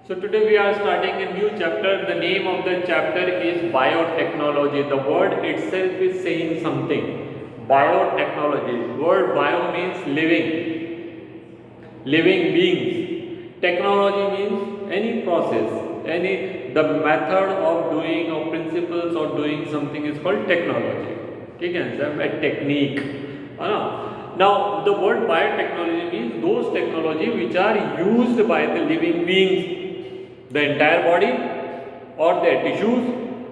So today we are starting a new chapter. The name of the chapter is biotechnology. The word itself is saying something. Biotechnology. Word bio means living beings. Technology means any process, any the method of doing or principles of doing something is called technology. ठीक है, a technique, है ना? Now the word biotechnology means those technology which are used by the living beings, the entire body or their tissues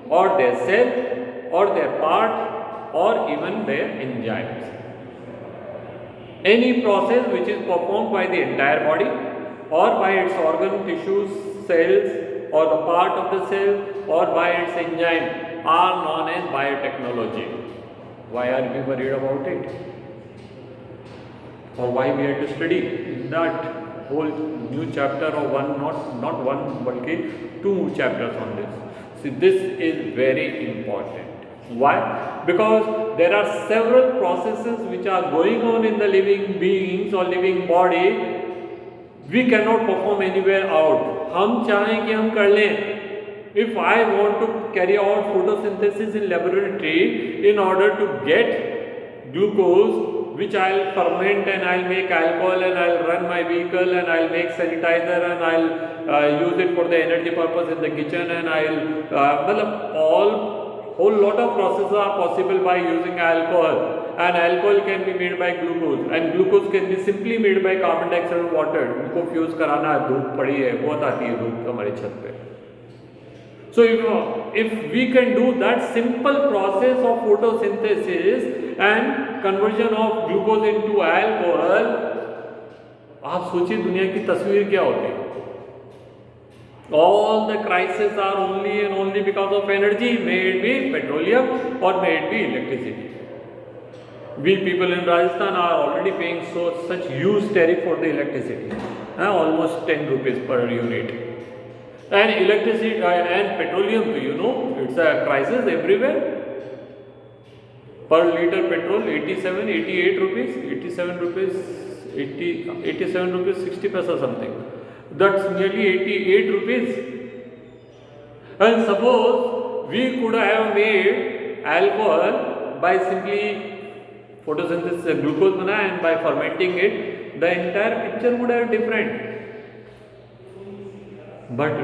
or their cell or their part or even their enzymes. Any process which is performed by the entire body or by its organ, tissues, cells or the part of the cell or by its enzyme are known as biotechnology. Why are we worried about it? Or why we have to study that whole new chapter or one, not one, but two chapters on this. See, this is very important. Why? Because there are several processes which are going on in the living beings or living body. We cannot perform anywhere out. हम चाहें कि हम कर लें. If I want to carry out photosynthesis in laboratory in order to get glucose, which I'll ferment and I'll make alcohol and I'll run my vehicle and I'll make sanitizer and I'll use it for the energy purpose in the kitchen and I'll whole lot of processes are possible by using alcohol, and alcohol can be made by glucose and glucose can be simply made by carbon dioxide and water. उनको fuse कराना है, धूप पड़ी है, बहुत आती है धूप हमारे छत पे. So if we can do that simple process of photosynthesis and conversion of glucose into alcohol, आप सोचिए दुनिया की तस्वीर क्या होती है. All the crises are only and only because of energy, may it be petroleum or may it be electricity. We people in Rajasthan are already paying such huge tariff for the electricity, almost 10 rupees per unit. And electricity and petroleum, it's a crisis everywhere. Per liter petrol 87, 88 rupees, 87 rupees, 87 rupees 60 paisa something. That's nearly 88 rupees. And suppose we could have made alcohol by simply photosynthesis, glucose bana, and by fermenting it, the entire picture would have different. But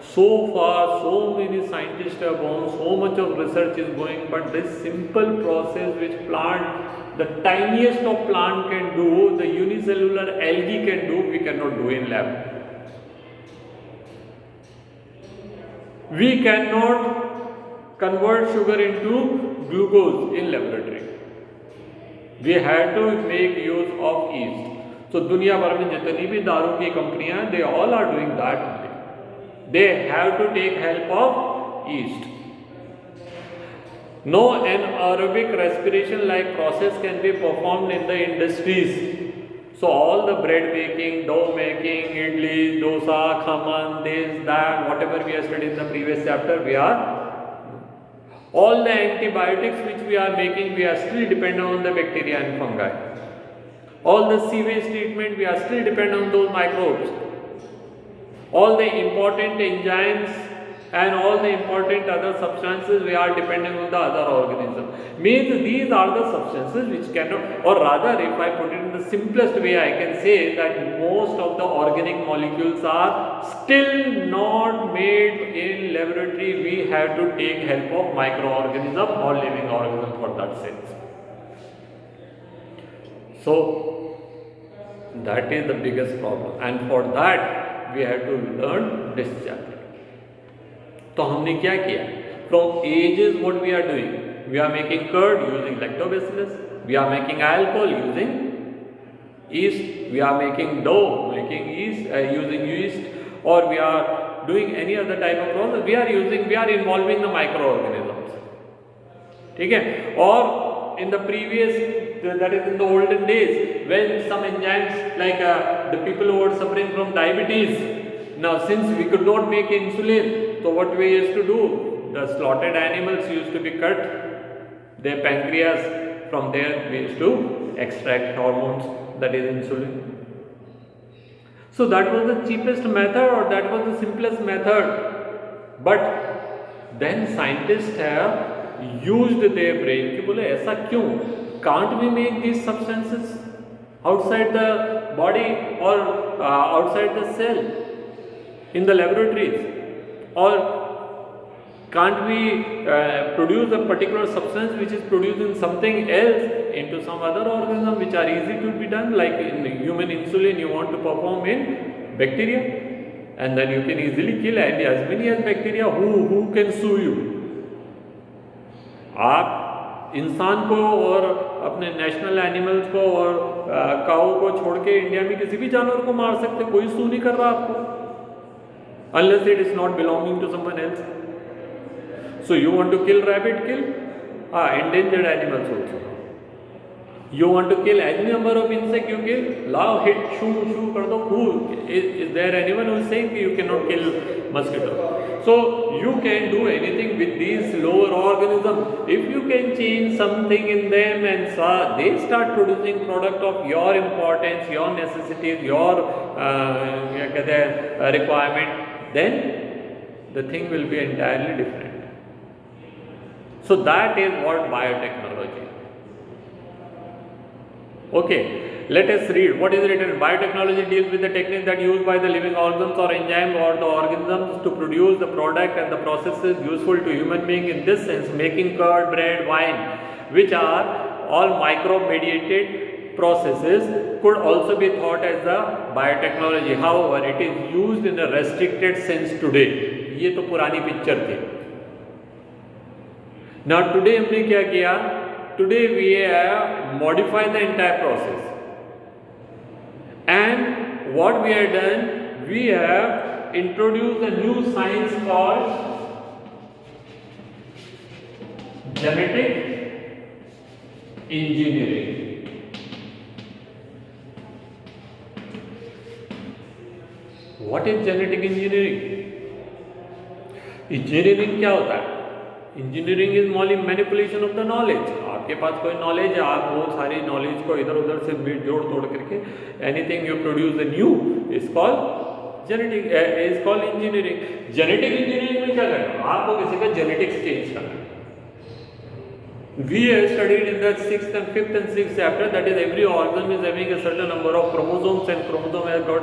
so far, so many scientists have gone, so much of research is going, but this simple process which the tiniest of plant can do, the unicellular algae can do, we cannot do in lab. We cannot convert sugar into glucose in laboratory. We had to make use of yeast. So दुनिया भर में जितनी भी दारू की कंपनियां हैं, they all are doing that only. They have to take help of yeast. No anaerobic respiration like process can be performed in the industries. So all the bread making, dough making, idlis, dosa, khaman, this, that, whatever we have studied in the previous chapter, all the antibiotics which we are making, we are still dependent on the bacteria and fungi. All the sewage treatment, we are still dependent on those microbes. All the important enzymes and all the important other substances, we are dependent on the other organisms. Means these are the substances which cannot, or rather if I put it in the simplest way, I can say that most of the organic molecules are still not made in laboratory. We have to take help of microorganism or living organism for that sense. So that is the biggest problem, and for that we have to learn this chapter. तो हमने क्या किया? From ages what we are doing? We are making curd using lactobacillus. We are making alcohol using yeast. We are making dough using yeast, or we are doing any other type of process. We are involving the microorganisms. ठीक है? Or in the previous, that is in the olden days, when some enzymes like the people who were suffering from diabetes. Now since we could not make insulin, so what we used to do, the slaughtered animals used to be cut, their pancreas, from there we used to extract hormones, that is insulin. So that was the cheapest method, or that was the simplest method. But then scientists have used their brain कि बोले ऐसा क्यों? Can't we make these substances outside the body or outside the cell in the laboratories? Or can't we produce a particular substance which is produced in something else into some other organism which are easy to be done, like in human insulin you want to perform in bacteria, and then you can easily kill as many as bacteria. Who can sue you? आप इंसान को और अपने national animals को और काऊ को छोड़ के इंडिया में किसी भी जानवर को मार सकते, कोई सू नहीं कर रहा आपको, unless it is not belonging to someone else. So you want to kill rabbit, kill endangered animals also. You want to kill any number of insect, you kill. Lao, hit, shoo kar do. Who is there anyone who is saying you cannot kill mosquito? So you can do anything with these lower organisms if you can change something in them, and they start producing product of your importance, your necessities, your requirement. Then the thing will be entirely different. So that is what biotechnology. Okay, let us read what is written. Biotechnology deals with the techniques that are used by the living organisms or enzymes or the organisms to produce the product and the processes useful to human beings. In this sense, making curd, bread, wine, which are all microbe-mediated processes, could also be thought as a biotechnology. However, it is used in a restricted sense today. ये तो पुरानी picture थी. Now today हमने क्या किया? Today we have modified the entire process, and what we have done, we have introduced a new science called genetic engineering. What is genetic engineering? Engineering क्या होता है? Engineering is manipulation of the knowledge. आपके पास कोई knowledge है, आप वो सारी knowledge को इधर उधर से जोड़ तोड़ करके anything you produce the new is called genetic, is called engineering. Genetic engineering में क्या करना? आपको किसी का जेनेटिक्स चेंज करना. We have studied in the 6th and 5th and 6th chapter that is every organism is having a certain number of chromosomes, and chromosome has got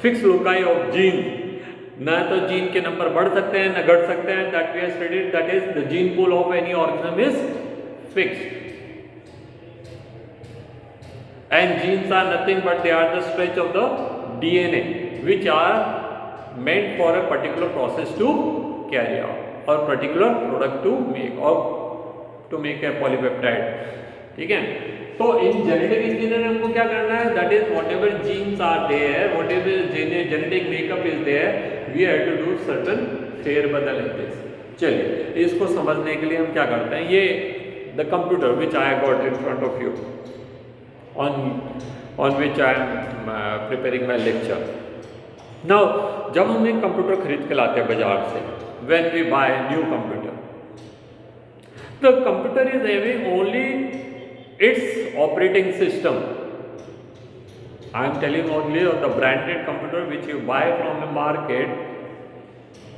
fixed loci of genes. ना तो gene के number बढ़ सकते हैं, ना घट सकते हैं. That we have studied, that is the gene pool of any organism is fixed, and genes are nothing but they are the stretch of the DNA which are meant for a particular process to carry out और particular product to make और to make a polypeptide. ठीक है. तो in genetic engineering हमको क्या करना है? That is whatever genes are there, whatever genetic makeup is there, we have to do certain फेरबदल इन दिस. चलिए इसको समझने के लिए हम क्या करते हैं, ये the computer which I got in front of you on which I am preparing my lecture. Now जब हम एक कंप्यूटर खरीद के लाते हैं बाजार से, when we buy new computer, the computer is having only its operating system. I am telling only of the branded computer which you buy from a market,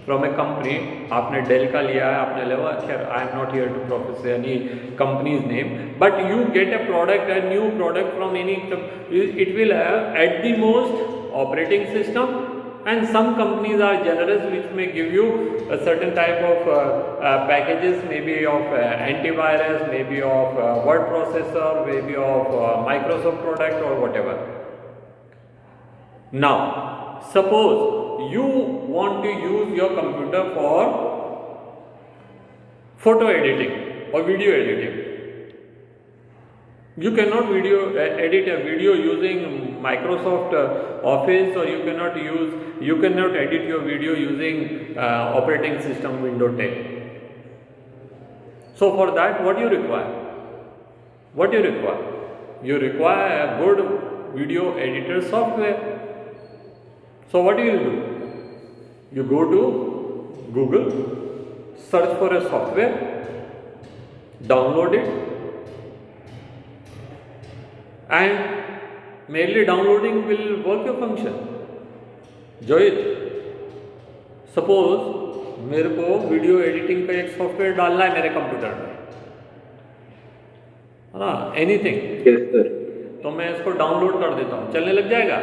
from a company. आपने Dell का लिया है, आपने लिया. खैर I am not here to profess any company's name, but you get a product, a new product from any. It will have at the most operating system, and some companies are generous which may give you a certain type of packages, maybe of antivirus, maybe of word processor, maybe of Microsoft product or whatever. Now suppose you want to use your computer for photo editing or video editing. You cannot edit a video using Microsoft Office, or you cannot edit your video using operating system Windows 10. So for that, what do you require? What do you require? You require a good video editor software. So what do? You go to Google, search for a software, download it, and merely downloading will work your function. जोहित, suppose मेरे को video editing का एक software डालना है मेरे computer में, है ना, एनीथिंग, यस सर। तो मैं इसको डाउनलोड कर देता हूँ, चलने लग जाएगा?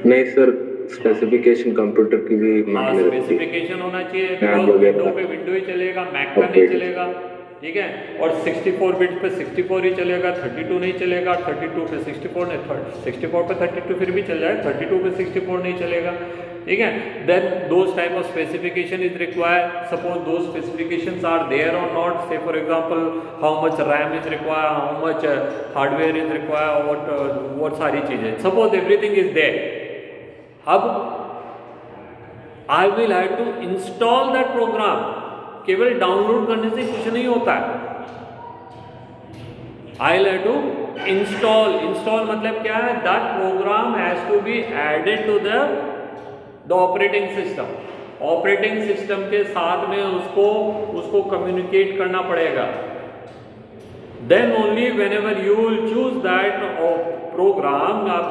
नहीं सर, स्पेसिफिकेशन कंप्यूटर की भी हाँ, मांग रहती है, स्पेसिफिकेशन होना चाहिए, रैम बिकॉज विंडो वगैरह पे विंडो ही चलेगा, मैक का नहीं अपडेट। चलेगा, ठीक है। और 64 बिट पे 64 ही चलेगा, 32 नहीं चलेगा, 32 पे 64 नहीं, 64 पे 32 फिर भी चल जाए, 32 पे 64 नहीं चलेगा, ठीक है। Then those type of specification is required, suppose दो स्पेसिफिकेशंस आर देयर और not, say for example how much RAM is required, how much hardware is required, what सारी चीज़ें, सपोज एवरीथिंग इज देयर। अब I will have to install that program, केवल download करने से कुछ नहीं होता है, I will have to install. Install मतलब क्या है, that program has to be added to the operating system, operating system के साथ में उसको कम्युनिकेट करना पड़ेगा। Then only whenever you will choose that program, आप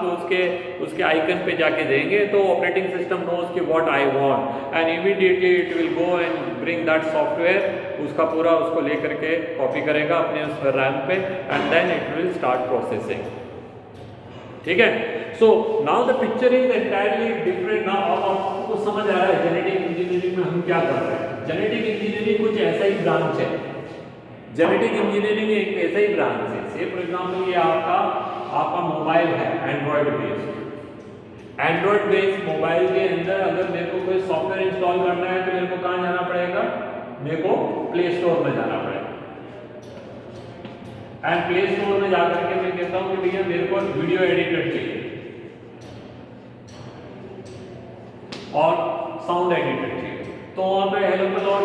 उसके आइकन पे जाके देंगे तो ऑपरेटिंग सिस्टम नोज कि what I want, and immediately it will go and bring that software, उसका पूरा उसको लेकर के कॉपी करेगा अपने उस रैम पे, and then it will start processing, ठीक है। So now the picture is entirely different. Now अब आपको समझ आ रहा है जेनेटिक इंजीनियरिंग में हम क्या कर रहे हैं। जेनेटिक इंजीनियरिंग कुछ ऐसा ही ब्रांच है, जेनेटिक इंजीनियरिंग एक ऐसा ही ब्रांच है। से फॉर एग्जांपल ये आपका मोबाइल है Android based, Android based mobile के अंदर अगर मेरे को कोई सॉफ्टवेयर इंस्टॉल करना है तो मेरे को कहाँ जाना पड़ेगा, मेरे को प्ले स्टोर में जाना पड़ेगा, एंड प्ले स्टोर में जाकर के मैं कहता हूँ कि भैया मेरे को वीडियो एडिटर चाहिए और साउंड एडिटर चाहिए, तो वहाँ पे हेल्प लॉट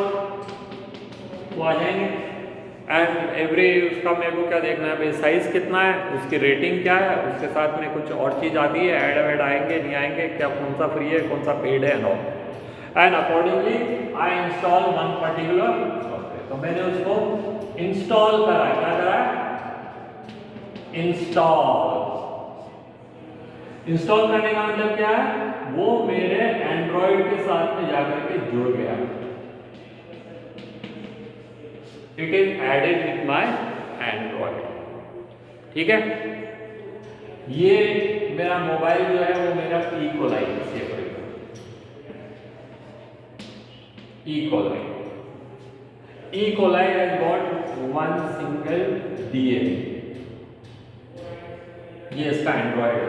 वो आ जाएंगे, एंड एवरी उसका मेरे को क्या देखना है भाई, साइज़ कितना है, उसकी रेटिंग क्या है, उसके साथ में कुछ और चीज़ आती है, ऐड वैड आएंगे नहीं आएंगे, क्या कौन सा फ्री है कौन सा पेड है, no, and accordingly I install one particular software. तो मैंने उसको इंस्टॉल करा, क्या करा, इंस्टॉल करने का मतलब क्या है, वो मेरे एंड्रॉइड के साथ में जाकर के जुड़ गया, it is added with my Android, ठीक है। ये मेरा मोबाइल जो है वो मेरा इकोलाई से E coli has got one single DNA, ये इसका एंड्रॉइड है,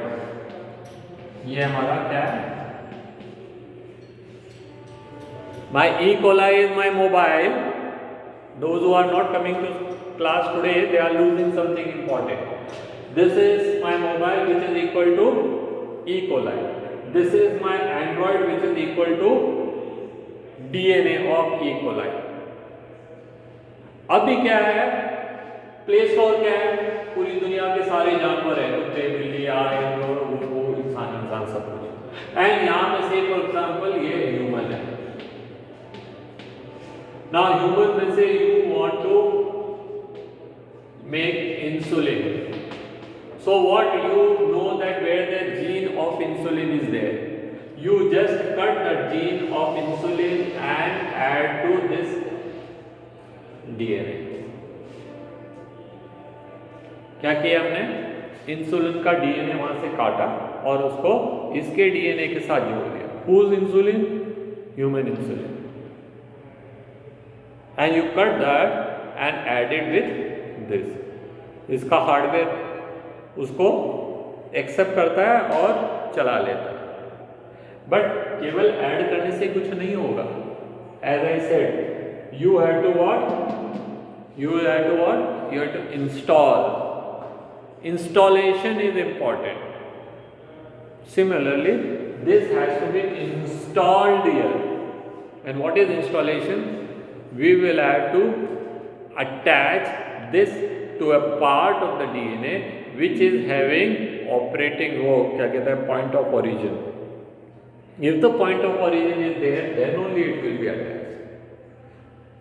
ये हमारा क्या है, my E coli is my mobile. Those who are not coming to class today, they are losing something important. This is my mobile which is equal to E. coli. This is my Android which is equal to DNA of E. coli. अभी क्या है, play store क्या है, पूरी दुनिया के सारे जानवर हैं, कुत्ते बिल्ली आए वो इंसान सब कुछ, एंड यहाँ पे से फॉर एग्जाम्पल ये ह्यूमन है। Now human में से you want to make insulin. So what you know that where the gene of insulin is there, you just cut the gene of insulin and add to this DNA. क्या किया हमने, insulin का DNA वहां से काटा और उसको इसके डीएनए के साथ जोड़ दिया। Whose insulin? Human insulin. And you cut that and add it with this. इसका हार्डवेयर उसको एक्सेप्ट करता है और चला लेता है, बट केवल ऐड करने से कुछ नहीं होगा। As I said, you have to what, you have to install. Installation is important. Similarly, this has to be installed here. And what is installation? We will have to attach this to a part of the DNA which is having operating क्या कहते हैं, point of origin. If the point of origin is there, then only it will be attached.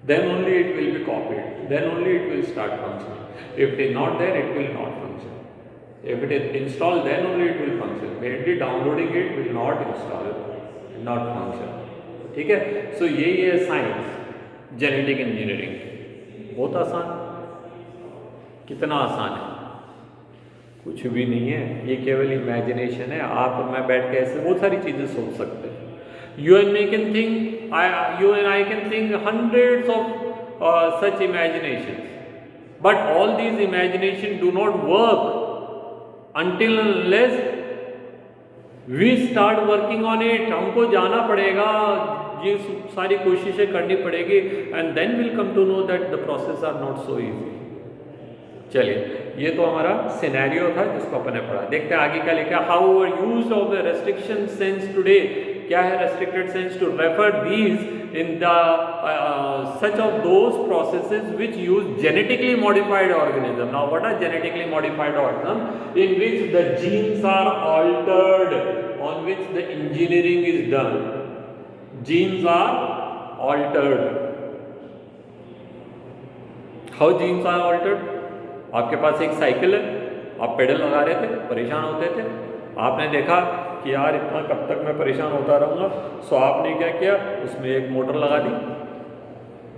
Then only it will be copied. Then only it will start functioning. If it is not there, it will not function. If it is installed, then only it will function. Merely downloading it will not install, will not function. ठीक है, सो यही है science, genetic engineering. बहुत आसान, कितना आसान है, कुछ भी नहीं है, ये केवल इमेजिनेशन है। आप और मैं बैठ के ऐसे बहुत सारी चीज़ें सोच सकते हैं। You and me can think, you and I can think hundreds of such imaginations, but all these imaginations do not work until unless we start working on it। हमको जाना पड़ेगा, ये सारी कोशिशें करनी पड़ेगी, and then we'll come to know that the process are not so easy। चलिए, ये तो हमारा सिनेरियो था जिसको अपन ने पढ़ा। देखते हैं आगे क्या लिखा। How are used of the restriction sense today, क्या है restricted sense? To refer these in the such of those processes which use genetically modified organism. Now what are genetically modified organism? In which the genes are altered, on which the engineering is done. Genes are altered. How genes are altered? आपके पास एक cycle है, आप pedal लगा रहे थे, परेशान होते थे, आपने देखा कि यार इतना कब तक मैं परेशान होता रहूँगा, सो आपने क्या किया, उसमें एक मोटर लगा दी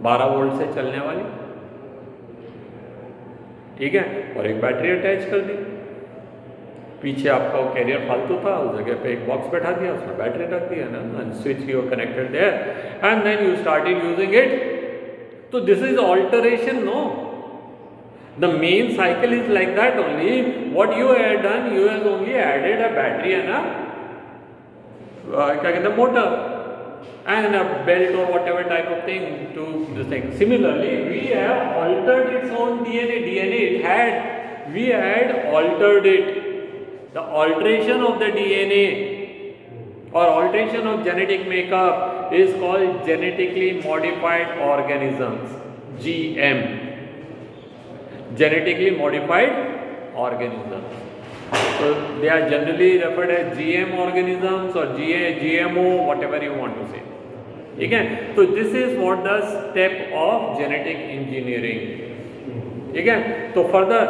12 वोल्ट से चलने वाली, ठीक है, और एक बैटरी अटैच कर दी। पीछे आपका वो कैरियर फालतू था, उस जगह पे एक बॉक्स बैठा दिया, उसमें बैटरी रख दिया ना, and switch you connected there and then you started using it. तो this is alteration, no? The main cycle is like that only. What you have done, you have only added a battery and a क्या कहते हैं, motor and a belt or whatever type of thing to this thing. Similarly, we have altered its own DNA. DNA it had, we had altered it. The alteration of the DNA or alteration of genetic makeup is called genetically modified organisms, GM. Genetically modified organisms. So they are generally referred as GM organisms or GMO, whatever you want to say. ठीक है, तो this is what the step of genetic engineering. ठीक है, तो further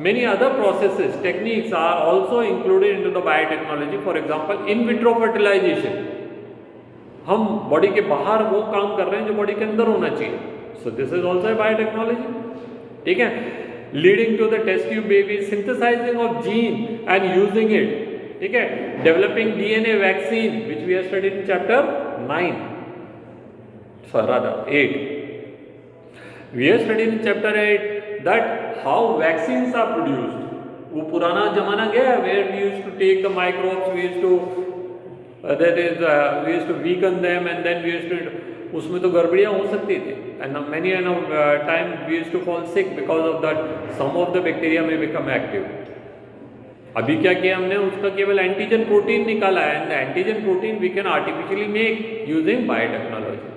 many other processes, techniques are also included into the biotechnology. For example, in vitro fertilization. हम body के बाहर वो काम कर रहे हैं जो बॉडी के अंदर होना चाहिए. So this is also a biotechnology. ठीक है, leading to the test tube baby, synthesising of gene and using it, ठीक है, developing DNA vaccine which we have studied in chapter 9, rather 8. We have studied in chapter 8 that how vaccines are produced. वो पुराना जमाना गया where we used to take the microbes, we used to we used to weaken them and then we used to, उसमें तो गड़बड़ियाँ हो सकती थी, and many time we used to fall sick because of that. Some of the bacteria may become active. अभी क्या किया हमने, उसका केवल एंटीजन प्रोटीन निकाला है, and antigen protein we can artificially make using biotechnology.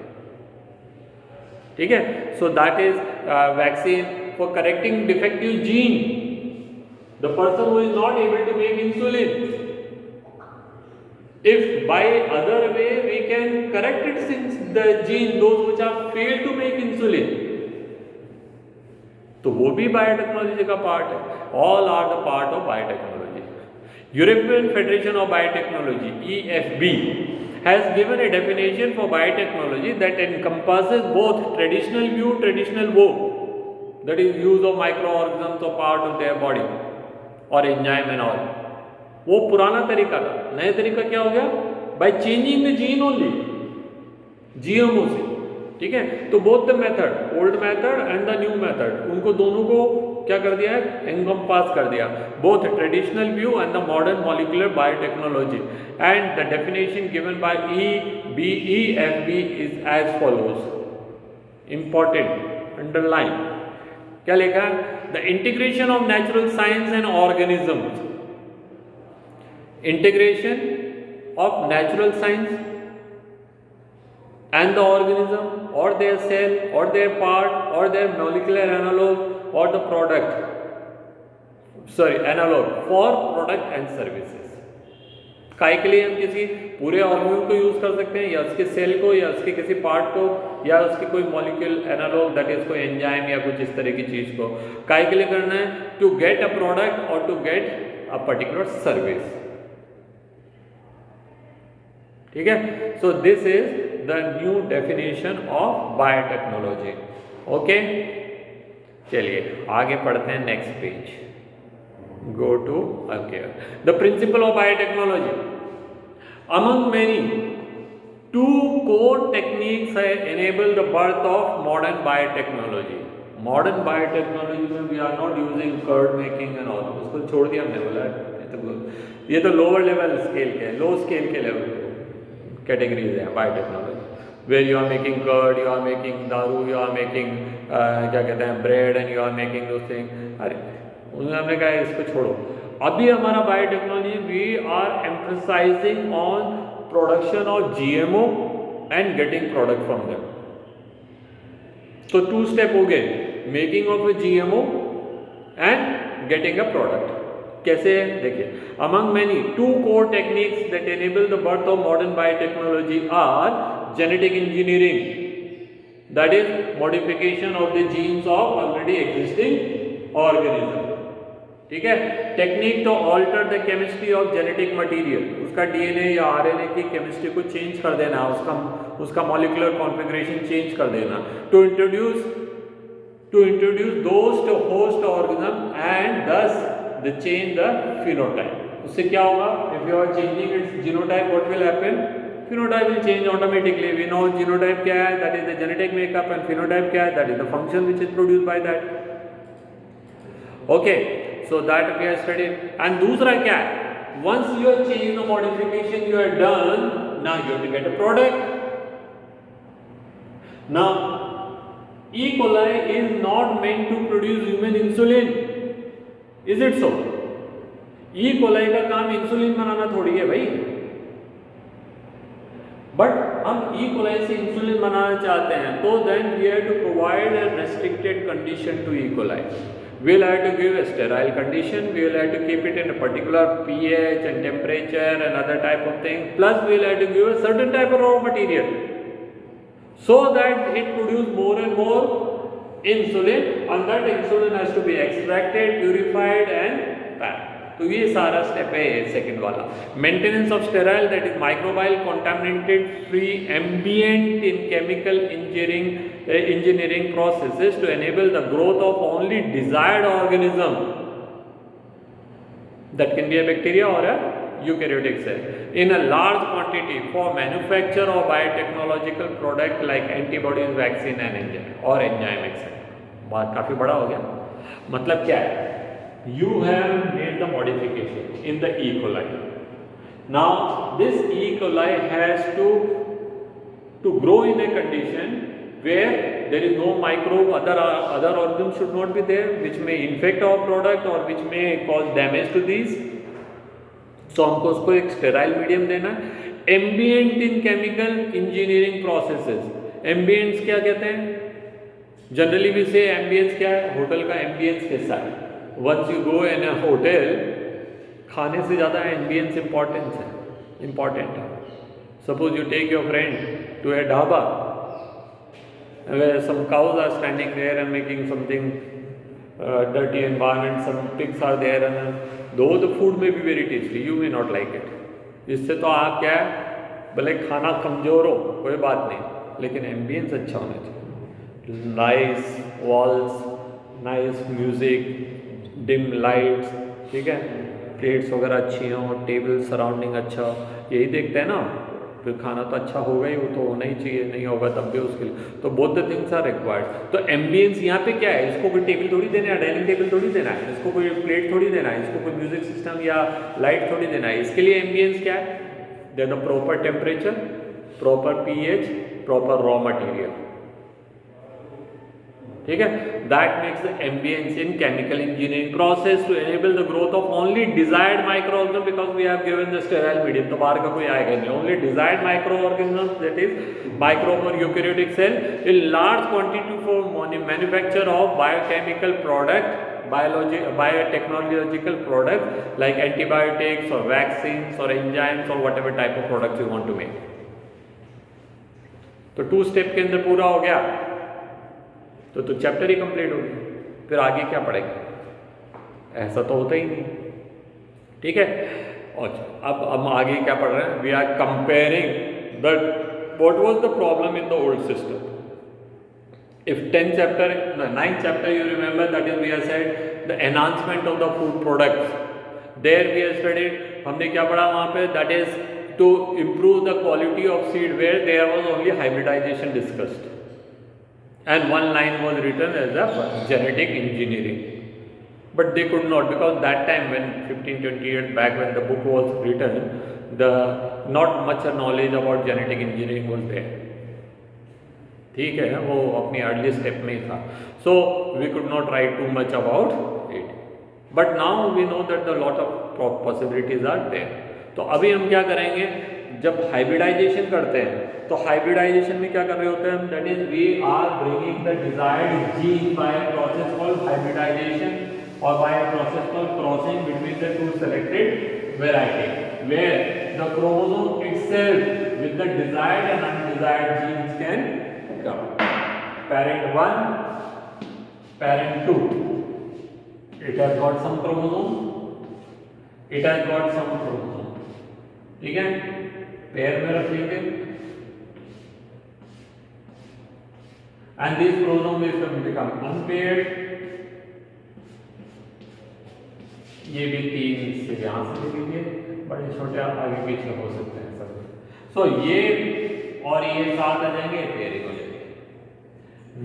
ठीक है, so that is vaccine for correcting defective gene, the person who is not able to make insulin, if by other way we can correct it since the gene those which are failed to make insulin, तो वो भी biotechnology का part है. All are the part of biotechnology. European Federation of Biotechnology EFB has given a definition for biotechnology that encompasses both traditional view, traditional wo, that is use of microorganisms or part of their body or enzyme and all. वो पुराना तरीका था. नया तरीका क्या हो गया? By changing the gene only, GMO से. ठीक है, तो both the method, old method and the new method, उनको दोनों को क्या कर दिया है? एनकम्पास कर दिया. Both traditional view and the modern molecular biotechnology. And the definition given by EFB is as follows. Important, underline. क्या लिखा है? The integration of natural science and organisms. Integration of natural science and the organism or their cell or their part or their molecular analog or the analog for product and services. काय के लिए हम किसी पूरे organism को use कर सकते हैं, या उसके सेल को, या उसके किसी पार्ट को, या उसकी कोई मॉलिक्यूल एनालॉग दैट इज कोई एंजाइम या कुछ इस तरह की चीज को। काय के लिए करना है? टू गेट अ प्रोडक्ट और to get a particular service. ठीक है, so this is the new definition of biotechnology. Okay, चलिए आगे पढ़ते हैं next page. Go to okay. The principle of biotechnology. Among many, two core techniques enable the birth of modern biotechnology. Modern biotechnology में we are not using curd making and all. उसको छोड़ दिया हमने, बोला ये तो लोअर लेवल स्केल के, लो scale के लेवल कैटेगरीज हैं biotechnology, where you are making curd, you are making दारू, you are making क्या कहते हैं bread and you are making those things. अरे उन्होंने कहा इसको छोड़ो। अभी हमारा biotechnology, we are emphasising on production of GMO and getting product from them. तो 2 स्टेप हो गए, making of a GMO and getting a product. कैसे है देखिए, among many 2 core techniques that enable the birth of modern biotechnology are genetic engineering, that is modification of the genes of already existing organism. ठीक है, technique to alter the chemistry of genetic material, उसका DNA या RNA की chemistry को change कर देना, उसका molecular configuration change कर देना, to introduce those to host organism and thus the change the phenotype. उससे क्या होगा? If you are changing its genotype, what will happen? Phenotype will change automatically. We know genotype क्या है, that is the genetic makeup, and phenotype क्या है, that is the function which is produced by that. Okay, so that we have studied. And दूसरा क्या है? Once you have changed the modification you have done, now you have to get a product. Now, E. coli is not meant to produce human insulin. Is it so? E. coli का काम insulin बनाना थोड़ी है भाई, but हम E. coli से insulin बनाना चाहते हैं, तो then we have to provide a restricted condition to E. coli. We will have to give a sterile condition, we will have to keep it in a particular pH and temperature and other type of things, plus we will have to give a certain type of raw material so that it produce more and more insulin, and that insulin has to be extracted, purified and packed. तो ये सारा step है second वाला। Maintenance of sterile, that is microbial contaminated free ambient in chemical engineering processes to enable the growth of only desired organism, that can be a bacteria or a eukaryotic cell, in a large quantity for manufacture of biotechnological product like antibodies, vaccine and enzyme etc. बात काफी बड़ा हो गया। मतलब क्या है? You have made the modification in the E. coli. Now this E. coli has to grow in a condition where there is no microbe, other organisms should not be there, which may infect our product or which may cause damage to these. So हमको उसको एक sterile medium देना। Ambient in chemical engineering processes. Ambience क्या कहते हैं? Generally we say ambience क्या है? Hotel का ambience कैसा है? Once you go in a hotel, खाने से ज़्यादा ambience important है। Suppose you take your friend to a dhaba where some cows are standing there and making something dirty environment, some pigs are there, and though the food may be very tasty, you may not like it. इससे तो आप क्या है, भले खाना कमज़ोर हो कोई बात नहीं, लेकिन ambience अच्छा होना चाहिए। Nice walls, nice music, dim lights, ठीक है, प्लेट्स वगैरह अच्छी हों, टेबल सराउंडिंग अच्छा हो, यही देखते हैं ना। फिर खाना तो अच्छा होगा ही, वो तो होना ही चाहिए, नहीं होगा तब भी उसके लिए तो both the things are required. तो एम्बियंस यहाँ पे क्या है? इसको कोई टेबल थोड़ी देना है, डाइनिंग टेबल थोड़ी देना है, इसको कोई प्लेट थोड़ी देना है, इसको कोई म्यूजिक सिस्टम या लाइट थोड़ी देना है। इसके लिए एम्बियंस क्या है? They the proper temperature, proper pH, proper raw material. ठीक है, that makes the ambience in chemical engineering process to enable the growth of only desired microorganism, because we have given the sterile medium, तो बाहर का कोई आएगा नहीं। Only desired microorganism, that is microbe और eukaryotic cell, in large quantity for manufacture of biochemical product biotechnological products like antibiotics or vaccines or enzymes or whatever type of products you want to make. तो 2 step के अंदर पूरा हो गया तो chapter ही complete हो गया, फिर आगे क्या पढ़ेंगे? ऐसा तो होता ही नहीं, ठीक है। और अब हम आगे क्या पढ़ रहे हैं? We are comparing the what was the problem in the old system. If 10th chapter, no, 9th chapter you remember, that is we have said the enhancement of the food products. There we have studied, हमने क्या पढ़ा वहाँ पे? That is to improve the quality of seed, where there was only hybridization discussed, and one line was written as a genetic engineering. But they could not, because that time when 15-20 years back when the book was written, the not much knowledge about genetic engineering was there. ठीक है, वो अपनी early step में ही था. So we could not write too much about it, but now we know that the lot of possibilities are there. तो अभी हम क्या करेंगे? जब हाइब्रिडाइजेशन करते हैं तो हाइब्रिडाइजेशन में क्या कर रहे होते हैं हम? That is we are bringing the desired gene by a process called hybridisation or by a process called crossing between the two selected variety, where the chromosome itself with the desired and undesired genes can come. Parent 1, parent 2, it has got some chromosome, it has got some chromosome, ठीक है, pair में रख लेंगे, and this chromosome is become unpaired. ये भी 3 से यहाँ से लिखेंगे, बड़े छोटे आगे पीछे हो सकते हैं सब. सो ये और ये साथ आ जाएंगे, पेयरिंग हो जाएगी.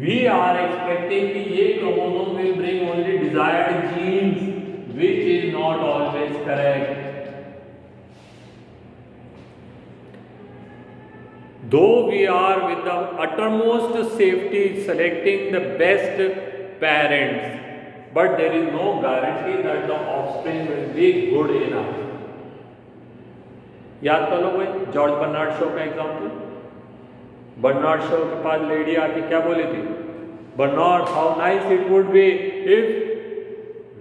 वी आर एक्सपेक्टिंग कि ये chromosome will bring only desired genes, which is not always correct. Though we are with the uttermost safety selecting the best parents, but there is no guarantee that the offspring will be good enough. याद कर लो भाई George Bernard Shaw का example. Bernard Shaw के पास lady आके क्या बोली थी? Bernard, how nice it would be if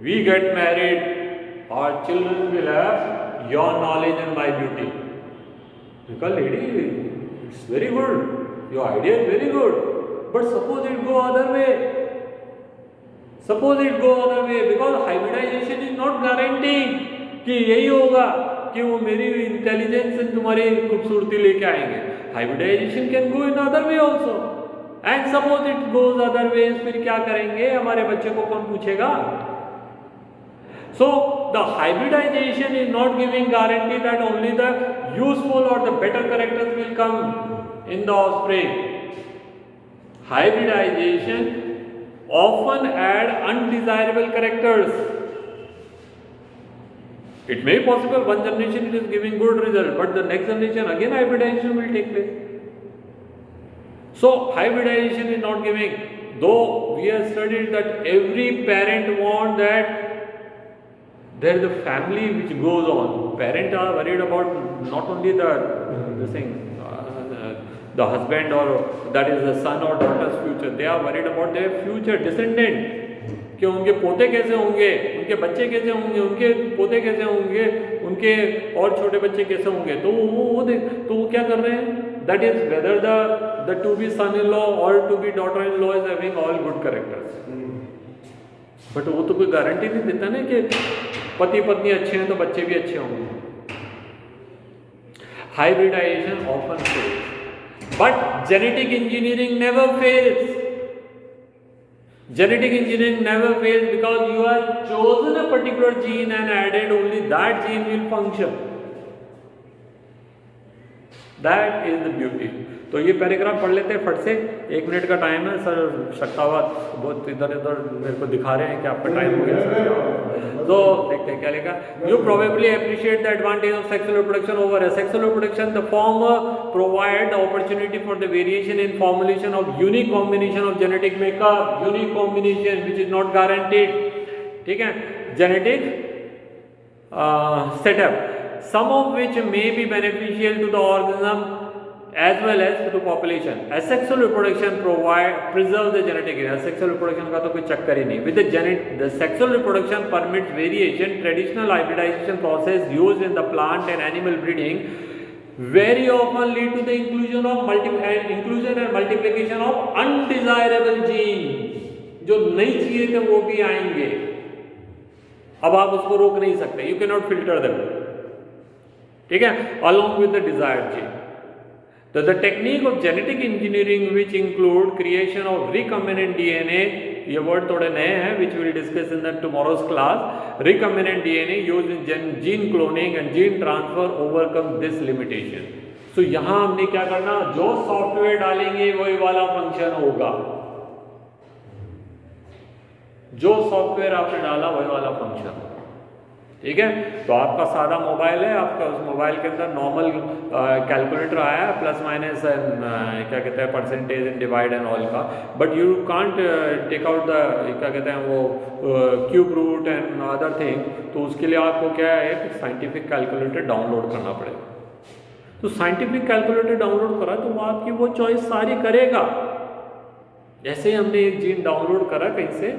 we get married, our children will have your knowledge and my beauty. Because lady, it's very good, your idea is very good, but suppose it go other way. Suppose it go other way, because hybridization is not guaranteeing कि यही होगा कि वो मेरी intelligence and तुम्हारी खूबसूरती लेके आएंगे. Hybridization can go in other way also, and suppose it goes other way, फिर क्या करेंगे? हमारे बच्चे को कौन पूछेगा? So the hybridization is not giving guarantee that only the useful और the better characters will come in the offspring. Hybridization often add undesirable characters. It may be possible one generation it is giving good result, but the next generation again hybridization will take place. So hybridization is not giving, though we have studied that every parent want that there is a family which goes on. Parents are worried about not only the thing, the husband or that is the son or daughter's future. They are worried about their future descendant, कि उनके पोते कैसे होंगे, उनके बच्चे कैसे होंगे, उनके पोते कैसे होंगे, उनके और छोटे बच्चे कैसे होंगे. तो वो क्या कर रहे हैं? That is whether the to be son-in-law or to be daughter-in-law is having all good characters. But वो तो कोई गारंटी नहीं देता ना कि पति पत्नी अच्छे हैं तो बच्चे भी अच्छे होंगे. Hybridization often fails. But genetic engineering never fails. Genetic engineering never fails because you have chosen a particular gene and added only that gene will function. That is the beauty. तो ये पैराग्राफ पढ़ लेते हैं फट से, 1 minute का time है. Sir Shaktawat बहुत इधर इधर मेरे को दिखा रहे हैं कि आपका टाइम हो गया सर. तो देखते हैं क्या लिखा. You probably appreciate the advantage of sexual reproduction over asexual reproduction. The former provide the opportunity for the variation in formulation of unique combination of genetic makeup, unique combination which is not guaranteed. ठीक है, genetic setup, some of which may be beneficial to the organism as well as to population. Asexual reproduction preserve the genetic area. Asexual reproduction का तो कोई चक्कर ही नहीं. With the sexual reproduction permits variation. Traditional hybridization process used in the plant and animal breeding very often lead to the inclusion and multiplication of undesirable genes. जो नहीं चाहिए थे वो भी आएंगे. अब आप उसको रोक नहीं सकते. You cannot filter them. ठीक है, along with the desired gene. So the technique of genetic engineering which include creation of recombinant DNA, ये word थोड़े नए हैं, which we will discuss in the tomorrow's class. Recombinant DNA used in gene cloning and gene transfer overcome this limitation. So यहाँ हमने क्या करना, जो software डालेंगे वही वाला फंक्शन होगा. जो सॉफ्टवेयर आपने डाला वही वाला फंक्शन होगा. ठीक है, तो आपका सादा मोबाइल है, आपका उस मोबाइल के अंदर नॉर्मल कैलकुलेटर आया है, प्लस माइनस क्या कहते हैं percentage and divide and all का, but you can't take out the क्या कहते हैं वो cube root and other thing. तो उसके लिए आपको क्या है कि साइंटिफिक कैलकुलेटर डाउनलोड करना पड़ेगा. तो साइंटिफिक कैलकुलेटर डाउनलोड करा तो वो आपकी वो चॉइस सारी करेगा. जैसे ही हमने एक जीन डाउनलोड करा कहीं से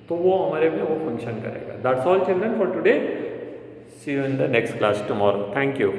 तो वो हमारे में वो फंक्शन करेगा. That's all children for today. See you in the next class tomorrow. Thank you.